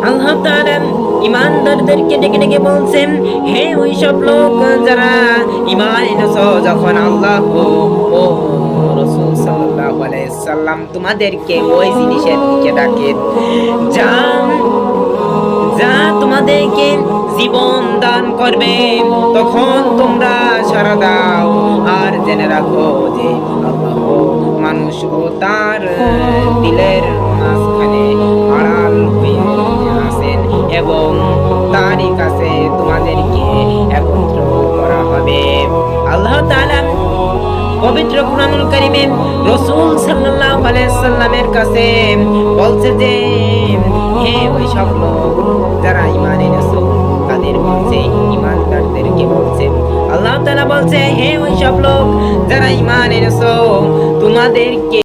আল্লাহ তাআলা ঈমানদারদেরকে ডেকে ডেকে বলছেন, হে ওই সব লোক যারা ঈমান এনেছো, যখন আল্লাহ ও রাসূল সাল্লাল্লাহু আলাইহি সাল্লাম তোমাদেরকে ওই জিনিসের দিকে ডাকে যা যা তোমাদেরকে জীবন দান করবে, তখন তোমরা সাড়া দাও। আর জেনে রাখো যে আল্লাহ মানুষ ও তার দিলের মাঝখানে আড়াল হয়ে আছেন এবং তারই কাছে তোমাদেরকে একত্র করা হবে। আল্লাহ তাআলা পবিত্র কুরআনুল কারীমে রাসূল সাল্লাল্লাহু আলাইহি সাল্লামের কাছে বলছে যে, হে ওই সব লোক যারা ঈমান এনেছো, তাদের বলছে, ঈমানদারদেরকে বলছে। আল্লাহ তাআলা বলছে, হে ওই সব লোক যারা ঈমান এনেছো, তোমাদেরকে